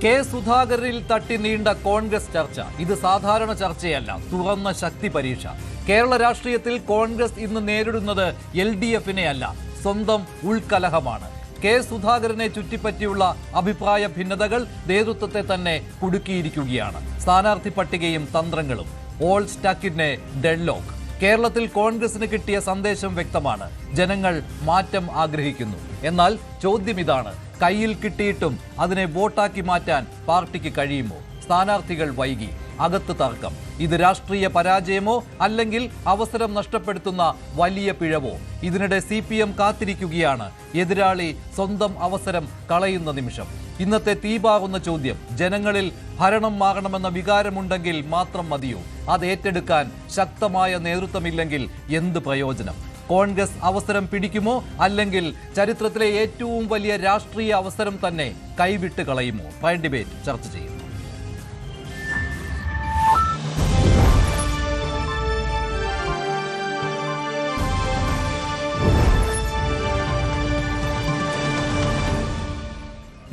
K സുധാകരനിൽ തട്ടി നീണ്ട കോൺഗ്രസ് ചർച്ച. ഇത് സാധാരണ ചർച്ചയല്ല, തുറന്ന ശക്തി പരീക്ഷ. കേരള രാഷ്ട്രീയത്തിൽ കോൺഗ്രസ് ഇന്ന് നേരിടുന്നത് LDFനെ അല്ല, സ്വന്തം ഉൾക്കലഹമാണ്. കെ സുധാകരനെ ചുറ്റിപ്പറ്റിയുള്ള അഭിപ്രായ ഭിന്നതകൾ നേതൃത്വത്തെ തന്നെ കുടുക്കിയിരിക്കുകയാണ്. സ്ഥാനാർത്ഥി പട്ടികയും തന്ത്രങ്ങളും. ഓൾ സ്റ്റക്കിനെ ഡെഡ്ലോക്ക്. കേരളത്തിൽ കോൺഗ്രസിന് കിട്ടിയ സന്ദേശം വ്യക്തമാണ്. ജനങ്ങൾ മാറ്റം ആഗ്രഹിക്കുന്നു. എന്നാൽ ചോദ്യം ഇതാണ്: കയ്യിൽ കിട്ടിയിട്ടും അതിനെ വോട്ടാക്കി മാറ്റാൻ പാർട്ടിക്ക് കഴിയുമോ? സ്ഥാനാർത്ഥികൾ വൈകി, അകത്ത് തർക്കം. ഇത് രാഷ്ട്രീയ പരാജയമോ അല്ലെങ്കിൽ അവസരം നഷ്ടപ്പെടുത്തുന്ന വലിയ പിഴവോ? ഇതിനിടെ CPM കാത്തിരിക്കുകയാണ്. എതിരാളി സ്വന്തം അവസരം കളയുന്ന നിമിഷം. ഇന്നത്തെ തീപാറുന്ന ചോദ്യം: ജനങ്ങളിൽ ഭരണം മാറണമെന്ന വികാരമുണ്ടെങ്കിൽ മാത്രം മതിയോ? അത് ഏറ്റെടുക്കാൻ ശക്തമായ നേതൃത്വമില്ലെങ്കിൽ എന്ത് പ്രയോജനം? കോൺഗ്രസ് അവസരം പിടിക്കുമോ, അല്ലെങ്കിൽ ചരിത്രത്തിലെ ഏറ്റവും വലിയ രാഷ്ട്രീയ അവസരം തന്നെ കൈവിട്ട് കളയുമോ? പ്രൈം ഡിബേറ്റ് ചർച്ച ചെയ്യും.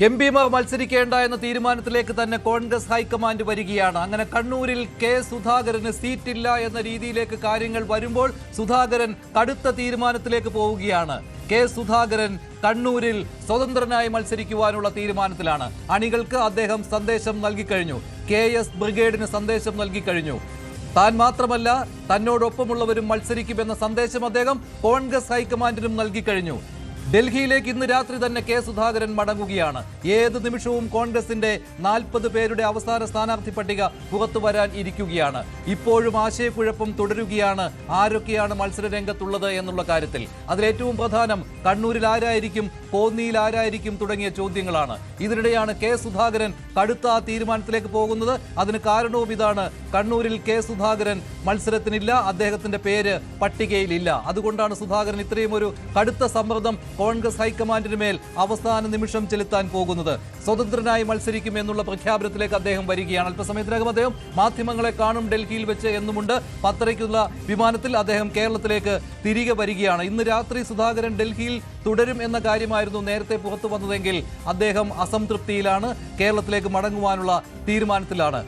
MP-മാർ മത്സരിക്കേണ്ട എന്ന തീരുമാനത്തിലേക്ക് തന്നെ കോൺഗ്രസ് ഹൈക്കമാൻഡ് വരികയാണ്. അങ്ങനെ കണ്ണൂരിൽ കെ സുധാകരന് സീറ്റില്ല എന്ന രീതിയിലേക്ക് കാര്യങ്ങൾ വരുമ്പോൾ സുധാകരൻ കടുത്ത തീരുമാനത്തിലേക്ക് പോവുകയാണ്. കെ സുധാകരൻ കണ്ണൂരിൽ സ്വതന്ത്രനായി മത്സരിക്കുവാനുള്ള തീരുമാനത്തിലാണ്. അണികൾക്ക് അദ്ദേഹം സന്ദേശം നൽകിക്കഴിഞ്ഞു. KS ബ്രിഗേഡിന് സന്ദേശം നൽകിക്കഴിഞ്ഞു. താൻ മാത്രമല്ല, തന്നോടൊപ്പമുള്ളവരും മത്സരിക്കുമെന്ന സന്ദേശം അദ്ദേഹം കോൺഗ്രസ് ഹൈക്കമാൻഡിനും നൽകിക്കഴിഞ്ഞു. ഡൽഹിയിലേക്ക് ഇന്ന് രാത്രി തന്നെ കെ സുധാകരൻ മടങ്ങുകയാണ്. ഏത് നിമിഷവും കോൺഗ്രസിന്റെ 40 പേരുടെ അവസാന സ്ഥാനാർത്ഥി പട്ടിക പുറത്തു വരാൻ ഇരിക്കുകയാണ്. ഇപ്പോഴും ആശയക്കുഴപ്പം തുടരുകയാണ്. ആരൊക്കെയാണ് മത്സര രംഗത്തുള്ളത് എന്നുള്ള കാര്യത്തിൽ. അതിലേറ്റവും പ്രധാനം കണ്ണൂരിൽ ആരായിരിക്കും, കോന്നിയിൽ ആരായിരിക്കും തുടങ്ങിയ ചോദ്യങ്ങളാണ്. ഇതിനിടെയാണ് കെ സുധാകരൻ കടുത്ത തീരുമാനത്തിലേക്ക് പോകുന്നത്. അതിന് കാരണവും ഇതാണ്: കണ്ണൂരിൽ കെ സുധാകരൻ മത്സരത്തിനില്ല, അദ്ദേഹത്തിന്റെ പേര് പട്ടികയിലില്ല. അതുകൊണ്ടാണ് സുധാകരൻ ഇത്രയും ഒരു കടുത്ത സമ്മർദ്ദം കോൺഗ്രസ് ഹൈക്കമാൻഡിന് മേൽ അവസാന നിമിഷം ചെലുത്താൻ പോകുന്നത്. സ്വതന്ത്രനായി മത്സരിക്കും എന്നുള്ള പ്രഖ്യാപനത്തിലേക്ക് അദ്ദേഹം വരികയാണ്. അല്പസമയത്തിനകം അദ്ദേഹം മാധ്യമങ്ങളെ കാണും ഡൽഹിയിൽ വെച്ച് എന്നുമുണ്ട്. 10:30-ക്കുള്ള വിമാനത്തിൽ അദ്ദേഹം കേരളത്തിലേക്ക് തിരികെ വരികയാണ്. ഇന്ന് രാത്രി സുധാകരൻ ഡൽഹിയിൽ തുടരും എന്ന കാര്യമായിരുന്നു നേരത്തെ പുറത്തു വന്നതെങ്കിൽ അദ്ദേഹം അസംതൃപ്തിയിലാണ്. കേരളത്തിലേക്ക് മടങ്ങുവാനുള്ള തീരുമാനത്തിലാണ്.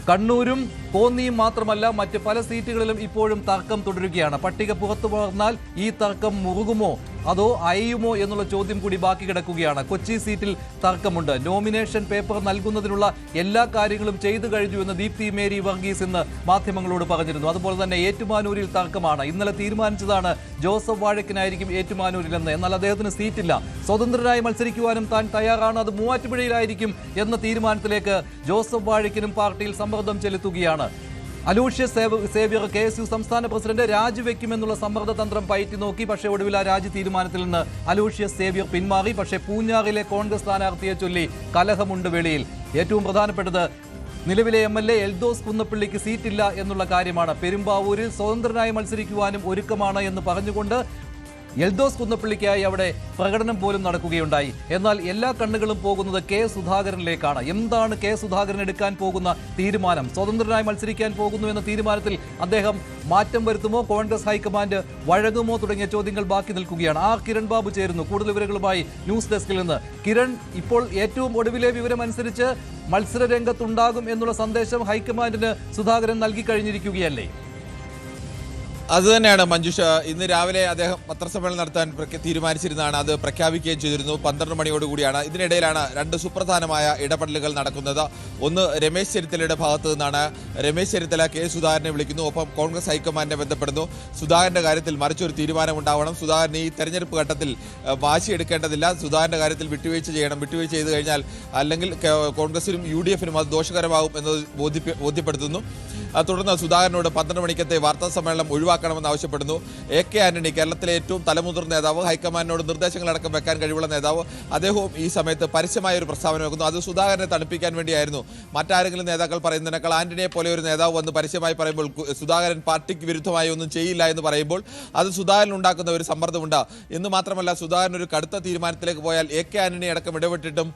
കണ്ണൂരും കോന്നിയും മാത്രമല്ല, മറ്റ് പല സീറ്റുകളിലും ഇപ്പോഴും തർക്കം തുടരുകയാണ്. പട്ടിക പുറത്തു വന്നാൽ ഈ തർക്കം മുറുകുമോ അതോ അയയുമോ എന്നുള്ള ചോദ്യം കൂടി ബാക്കി കിടക്കുകയാണ്. കൊച്ചി സീറ്റിൽ തർക്കമുണ്ട്. നോമിനേഷൻ പേപ്പർ നൽകുന്നതിനുള്ള എല്ലാ കാര്യങ്ങളും ചെയ്തു കഴിഞ്ഞു എന്ന് ദീപ്തി മേരി വർഗീസ് ഇന്ന് മാധ്യമങ്ങളോട് പറഞ്ഞിരുന്നു. അതുപോലെ തന്നെ ഏറ്റുമാനൂരിൽ തർക്കമാണ്. ഇന്നലെ തീരുമാനിച്ചതാണ് ജോസഫ് വാഴക്കിനായിരിക്കും ഏറ്റുമാനൂരിലെന്ന്. എന്നാൽ അദ്ദേഹത്തിന് സീറ്റില്ല. സ്വതന്ത്രനായി മത്സരിക്കുവാനും താൻ തയ്യാറാണ്, അത് മൂവാറ്റുപുഴയിലായിരിക്കും എന്ന തീരുമാനത്തിലേക്ക് ജോസഫ് വാഴക്കിനും പാർട്ടിയിൽ സമ്മർദ്ദം ചെലുത്തുകയാണ്. അലൂഷ്യസ് സേവ്യർ KSU സംസ്ഥാന പ്രസിഡന്റ് രാജിവെക്കുമെന്നുള്ള സമ്മർദ്ദ തന്ത്രം പയറ്റി നോക്കി. പക്ഷേ ഒടുവിൽ ആ രാജി തീരുമാനത്തിൽ നിന്ന് അലൂഷ്യസ് സേവ്യർ പിന്മാറി. പക്ഷേ പൂഞ്ഞാറിലെ കോൺഗ്രസ് സ്ഥാനാർത്ഥിയെ ചൊല്ലി കലഹമുണ്ട് വെളിയിൽ. ഏറ്റവും പ്രധാനപ്പെട്ടത് നിലവിലെ MLA എൽദോസ് കുന്നപ്പള്ളിക്ക് സീറ്റില്ല എന്നുള്ള കാര്യമാണ്. പെരുമ്പാവൂരിൽ സ്വതന്ത്രനായി മത്സരിക്കുവാനും ഒരുക്കമാണ് എന്ന് പറഞ്ഞുകൊണ്ട് എൽദോസ് കുന്നപ്പള്ളിക്കായി അവിടെ പ്രകടനം പോലും നടക്കുകയുണ്ടായി. എന്നാൽ എല്ലാ കണ്ണുകളും പോകുന്നത് കെ സുധാകരനിലേക്കാണ്. എന്താണ് കെ സുധാകരൻ എടുക്കാൻ പോകുന്ന തീരുമാനം? സ്വതന്ത്രനായി മത്സരിക്കാൻ പോകുന്നു എന്ന തീരുമാനത്തിൽ അദ്ദേഹം മാറ്റം വരുത്തുമോ? കോൺഗ്രസ് ഹൈക്കമാൻഡ് വഴങ്ങുമോ? തുടങ്ങിയ ചോദ്യങ്ങൾ ബാക്കി നിൽക്കുകയാണ്. കിരൺ ബാബു ചേരുന്നു കൂടുതൽ വിവരങ്ങളുമായി ന്യൂസ് ഡെസ്കിൽ നിന്ന്. കിരൺ, ഇപ്പോൾ ഏറ്റവും ഒടുവിലെ വിവരം അനുസരിച്ച് മത്സര രംഗത്തുണ്ടാകും എന്നുള്ള സന്ദേശം ഹൈക്കമാൻഡിന് സുധാകരൻ നൽകി കഴിഞ്ഞിരിക്കുകയല്ലേ? അതുതന്നെയാണ് മഞ്ജുഷ. ഇന്ന് രാവിലെ അദ്ദേഹം പത്രസമ്മേളനം നടത്താൻ തീരുമാനിച്ചിരുന്നതാണ്. അത് പ്രഖ്യാപിക്കുകയും ചെയ്തിരുന്നു. 12 മണിയോടുകൂടിയാണ്. ഇതിനിടയിലാണ് 2 സുപ്രധാനമായ ഇടപെടലുകൾ നടക്കുന്നത്. ഒന്ന്, രമേശ് ചെന്നിത്തലയുടെ ഭാഗത്തു നിന്നാണ്. രമേശ് ചെന്നിത്തല കെ സുധാകരനെ വിളിക്കുന്നു. ഒപ്പം കോൺഗ്രസ് ഹൈക്കമാൻഡിനെ ബന്ധപ്പെടുന്നു. സുധാകരന്റെ കാര്യത്തിൽ മറിച്ചൊരു തീരുമാനമുണ്ടാവണം. സുധാകരൻ ഈ തെരഞ്ഞെടുപ്പ് ഘട്ടത്തിൽ വാശിയെടുക്കേണ്ടതില്ല. സുധാകരന്റെ കാര്യത്തിൽ വിട്ടുവീഴ്ച ചെയ്യണം. വിട്ടുവീഴ്ച ചെയ്ത് കഴിഞ്ഞാൽ അല്ലെങ്കിൽ കോൺഗ്രസിനും UDFനും അത് ദോഷകരമാകും എന്നത് ബോധ്യപ്പെടുത്തുന്നു. തുടർന്ന് സുധാകരനോട് 12 മണിക്കത്തെ വാർത്താ സമ്മേളനം ഒഴിവാക്കണമെന്ന് ആവശ്യപ്പെടുന്നു. AK ആന്റണി, കേരളത്തിലെ ഏറ്റവും തലമുതിർന്ന നേതാവ്, ഹൈക്കമാൻഡിനോട് നിർദ്ദേശങ്ങളടക്കം വെക്കാൻ കഴിവുള്ള നേതാവ്, അദ്ദേഹവും ഈ സമയത്ത് പരസ്യമായ ഒരു പ്രസ്താവന വെക്കുന്നു. അത് സുധാകരനെ തണുപ്പിക്കാൻ വേണ്ടിയായിരുന്നു. മറ്റാരെങ്കിലും നേതാക്കൾ പറയുന്നതിനേക്കാൾ ആന്റണിയെ പോലെ ഒരു നേതാവ് വന്ന് പരസ്യമായി പറയുമ്പോൾ സുധാകരൻ പാർട്ടിക്ക് വിരുദ്ധമായി ഒന്നും ചെയ്യില്ല എന്ന് പറയുമ്പോൾ അത് സുധാകരൻ ഉണ്ടാക്കുന്ന ഒരു സമ്മർദ്ദമുണ്ട് എന്ന് മാത്രമല്ല, സുധാകരൻ ഒരു കടുത്ത തീരുമാനത്തിലേക്ക് പോയാൽ AK ആന്റണി അടക്കം ഇടപെട്ടിട്ടും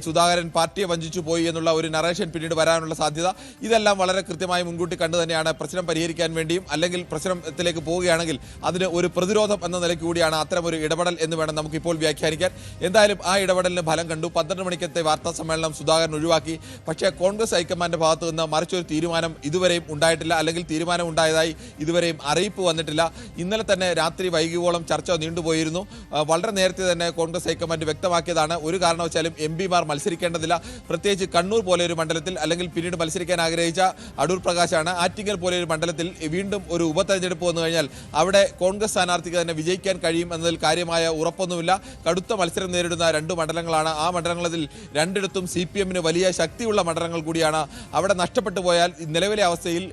സുധാകരൻ പാർട്ടിയെ വഞ്ചിച്ചു പോയി എന്നുള്ള ഒരു നറേഷൻ പിന്നീട് വരാനുള്ള സാധ്യത, ഇതെല്ലാം വളരെ കൃത്യമായി മുൻകൂട്ടി മുൻകൂട്ടി കണ്ടു തന്നെയാണ് പ്രശ്നം പരിഹരിക്കാൻ വേണ്ടിയും അല്ലെങ്കിൽ പ്രശ്നത്തിലേക്ക് പോവുകയാണെങ്കിൽ അതിന് ഒരു പ്രതിരോധം എന്ന നിലയ്ക്ക് കൂടിയാണ് അത്തരമൊരു ഇടപെടൽ എന്ന് വേണം നമുക്കിപ്പോൾ വ്യാഖ്യാനിക്കാൻ. എന്തായാലും ആ ഇടപെടലിന് ഫലം കണ്ടു. 12 മണിക്കത്തെ വാർത്താ സമ്മേളനം സുധാകരൻ ഒഴിവാക്കി. പക്ഷേ കോൺഗ്രസ് ഹൈക്കമാൻഡ് ഭാഗത്തു നിന്ന് മറിച്ചൊരു തീരുമാനം ഇതുവരെയും ഉണ്ടായിട്ടില്ല, അല്ലെങ്കിൽ തീരുമാനം ഉണ്ടായതായി ഇതുവരെയും അറിയിപ്പ് വന്നിട്ടില്ല. ഇന്നലെ തന്നെ രാത്രി വൈകിയോളം ചർച്ച നീണ്ടുപോയിരുന്നു. വളരെ നേരത്തെ തന്നെ കോൺഗ്രസ് ഹൈക്കമാൻഡ് വ്യക്തമാക്കിയതാണ് ഒരു കാരണവശാലും എംപിമാർ മത്സരിക്കേണ്ടതില്ല. പ്രത്യേകിച്ച് കണ്ണൂർ പോലെ ഒരു മണ്ഡലത്തിൽ, അല്ലെങ്കിൽ പിന്നീട് മത്സരിക്കാൻ ആഗ്രഹിച്ച അടൂർ പ്രകാശാണ്, ആറ്റിങ്ങൽ പോലെ ഒരു മണ്ഡലത്തിൽ വീണ്ടും ഒരു ഉപതെരഞ്ഞെടുപ്പ് വന്നു കഴിഞ്ഞാൽ അവിടെ കോൺഗ്രസ് സ്ഥാനാർത്ഥിക്ക് തന്നെ വിജയിക്കാൻ കഴിയും എന്നതിൽ കാര്യമായ ഉറപ്പൊന്നുമില്ല. കടുത്ത മത്സരം നേരിടുന്ന 2 മണ്ഡലങ്ങളാണ്. ആ മണ്ഡലങ്ങളിൽ രണ്ടിടത്തും CPM-ന് വലിയ ശക്തിയുള്ള മണ്ഡലങ്ങൾ കൂടിയാണ്. അവിടെ നഷ്ടപ്പെട്ടു പോയാൽ നിലവിലെ അവസ്ഥയിൽ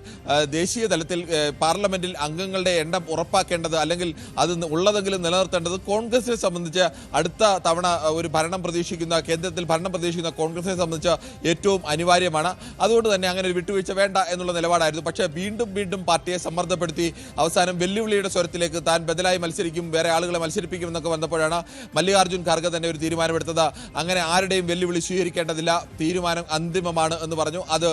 ദേശീയ തലത്തിൽ പാർലമെന്റിൽ അംഗങ്ങളുടെ എണ്ണം ഉറപ്പാക്കേണ്ടത്, അല്ലെങ്കിൽ അത് ഉള്ളതെങ്കിലും നിലനിർത്തേണ്ടത് കോൺഗ്രസിനെ സംബന്ധിച്ച് അടുത്ത തവണ ഒരു ഭരണം പ്രതീക്ഷിക്കുന്ന, കേന്ദ്രത്തിൽ ഭരണം പ്രതീക്ഷിക്കുന്ന കോൺഗ്രസിനെ സംബന്ധിച്ച് ഏറ്റവും അനിവാര്യമാണ്. അതുകൊണ്ട് തന്നെ അങ്ങനെ ഒരു വിട്ടുവീഴ്ച വേണ്ട എന്നുള്ള നിലപാടായിരുന്നു. പക്ഷേ വീണ്ടും പാർട്ടിയെ സമ്മർദ്ദപ്പെടുത്തി അവസാനം വെല്ലുവിളിയുടെ സ്വരത്തിലേക്ക് താൻ ബദലായി മത്സരിക്കും, വേറെ ആളുകളെ മത്സരിപ്പിക്കും എന്നൊക്കെ വന്നപ്പോഴാണ് മല്ലികാർജ്ജുൻ ഖാർഗെ തന്നെ ഒരു തീരുമാനമെടുത്തത്. അങ്ങനെ ആരുടെയും വെല്ലുവിളി സ്വീകരിക്കേണ്ടതില്ല, തീരുമാനം അന്തിമമാണ് എന്ന് പറഞ്ഞു. അത്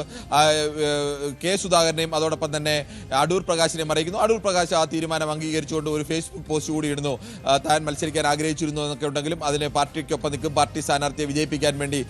കെ സുധാകരനെയും അതോടൊപ്പം തന്നെ അടൂർ പ്രകാശിനെയും അറിയിക്കുന്നു. അടൂർ പ്രകാശ് ആ തീരുമാനം അംഗീകരിച്ചുകൊണ്ട് ഒരു ഫേസ്ബുക്ക് പോസ്റ്റ് കൂടി ഇടുന്നു. താൻ മത്സരിക്കാൻ ആഗ്രഹിച്ചിരുന്നു എന്നൊക്കെ ഉണ്ടെങ്കിലും അതിന് പാർട്ടിക്കൊപ്പം നിൽക്കും, പാർട്ടി സ്ഥാനാർത്ഥിയെ വിജയിപ്പിക്കാൻ വേണ്ടി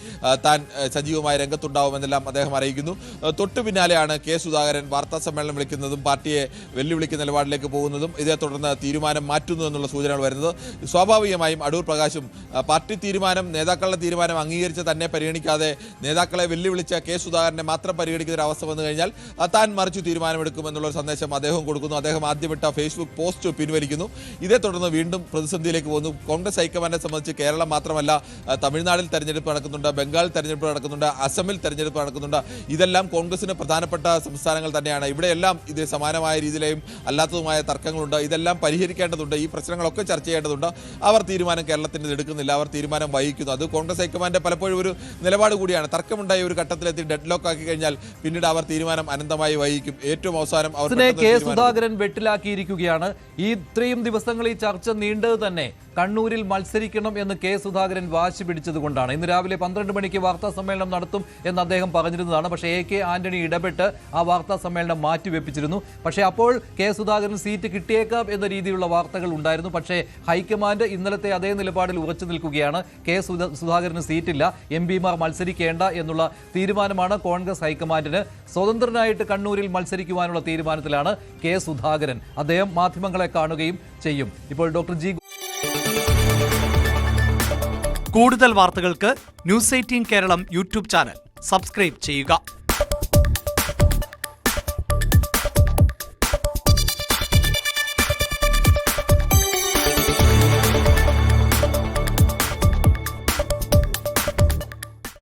താൻ സജീവമായ രംഗത്തുണ്ടാവുമെന്നെല്ലാം അദ്ദേഹം അറിയിക്കുന്നു. തൊട്ടു പിന്നാലെയാണ് കെ സുധാകരൻ വാർത്താ സമ്മേളനം വിളിക്കുന്നതും പാർട്ടിയെ വെല്ലുവിളിക്കുന്ന നിലപാടിലേക്ക് പോകുന്നതും ഇതേ തുടർന്ന് തീരുമാനം മാറ്റുന്നു എന്നുള്ള സൂചനകൾ വരുന്നത്. സ്വാഭാവികമായും അടൂർ പ്രകാശും പാർട്ടി തീരുമാനം, നേതാക്കളുടെ തീരുമാനം അംഗീകരിച്ച് തന്നെ പരിഗണിക്കാതെ നേതാക്കളെ വെല്ലുവിളിച്ച കെ സുധാകരനെ മാത്രം പരിഗണിക്കുന്ന ഒരു അവസ്ഥ വന്നു കഴിഞ്ഞാൽ താൻ മറിച്ചു തീരുമാനമെടുക്കുമെന്നുള്ള സന്ദേശം അദ്ദേഹം കൊടുക്കുന്നു. അദ്ദേഹം ആദ്യമിട്ട ഫേസ്ബുക്ക് പോസ്റ്റ് പിൻവലിക്കുന്നു. ഇതേ തുടർന്ന് വീണ്ടും പ്രതിസന്ധിയിലേക്ക് പോകുന്നു. കോൺഗ്രസ് ഹൈക്കമാൻഡിനെ സംബന്ധിച്ച് കേരളം മാത്രമല്ല, തമിഴ്നാട്ടിൽ തെരഞ്ഞെടുപ്പ് നടക്കുന്നുണ്ട്, ബംഗാളിൽ തെരഞ്ഞെടുപ്പ് നടക്കുന്നുണ്ട്, അസമിൽ തെരഞ്ഞെടുപ്പ് നടക്കുന്നുണ്ട്. ഇതെല്ലാം കോൺഗ്രസിന് പ്രധാനപ്പെട്ട സംസ്ഥാനങ്ങൾ തന്നെയാണ്. ഇവിടെയെല്ലാം ഇത് സമാനമായ രീതിയിലെയും അല്ലാത്തതുമായ തർക്കങ്ങളുണ്ട്. ഇതെല്ലാം പരിഹരിക്കേണ്ടതുണ്ട്. ഈ പ്രശ്നങ്ങളൊക്കെ ചർച്ച ചെയ്യേണ്ടതുണ്ട്. അവർ തീരുമാനം കേരളത്തിന് എടുക്കുന്നില്ല, അവർ തീരുമാനം വഹിക്കുന്നു. അത് കോൺഗ്രസ് ഹൈക്കമാൻഡ് പലപ്പോഴും ഒരു നിലപാട് കൂടിയാണ്. തർക്കമുണ്ടായ ഒരു ഘട്ടത്തിലെത്തി ഡെഡ് ലോക്ക് ആക്കി കഴിഞ്ഞാൽ പിന്നീട് അവർ തീരുമാനം അനന്തമായി വഹിക്കും. ഏറ്റവും അവസാനം അവർ കെ സുധാകരൻ വെട്ടിലാക്കിയിരിക്കുകയാണ്. ഈ ഇത്രയും ദിവസങ്ങൾ ഈ ചർച്ച നീണ്ടത് തന്നെ കണ്ണൂരിൽ മത്സരിക്കണം എന്ന് കെ സുധാകരൻ വാശി പിടിച്ചതുകൊണ്ടാണ്. ഇന്ന് രാവിലെ 12 മണിക്ക് വാർത്താ സമ്മേളനം നടത്തും എന്ന് അദ്ദേഹം പറഞ്ഞിരുന്നതാണ്. പക്ഷേ AK ആന്റണി ഇടപെട്ട് ആ വാർത്താ സമ്മേളനം മാറ്റിവെപ്പിച്ചിരുന്നു. പക്ഷേ അപ്പോൾ കെ സുധാകരൻ സീറ്റ് കിട്ടിയേക്കാം എന്ന രീതിയിലുള്ള വാർത്തകൾ ഉണ്ടായിരുന്നു. പക്ഷേ ഹൈക്കമാൻഡ് ഇന്നലത്തെ അതേ നിലപാടിൽ ഉറച്ചു നിൽക്കുകയാണ്. കെ സുധാകരന് സീറ്റില്ല, MPമാർ മത്സരിക്കേണ്ട എന്നുള്ള തീരുമാനമാണ് കോൺഗ്രസ് ഹൈക്കമാൻഡിന്. സ്വതന്ത്രനായിട്ട് കണ്ണൂരിൽ മത്സരിക്കുവാനുള്ള തീരുമാനത്തിലാണ് കെ സുധാകരൻ. അദ്ദേഹം മാധ്യമങ്ങളെ കാണുകയും ചെയ്യും. ഇപ്പോൾ ഡോക്ടർ ജി. കൂടുതൽ വാർത്തകൾക്ക് News 18 Keralam YouTube channel subscribe ചെയ്യുക.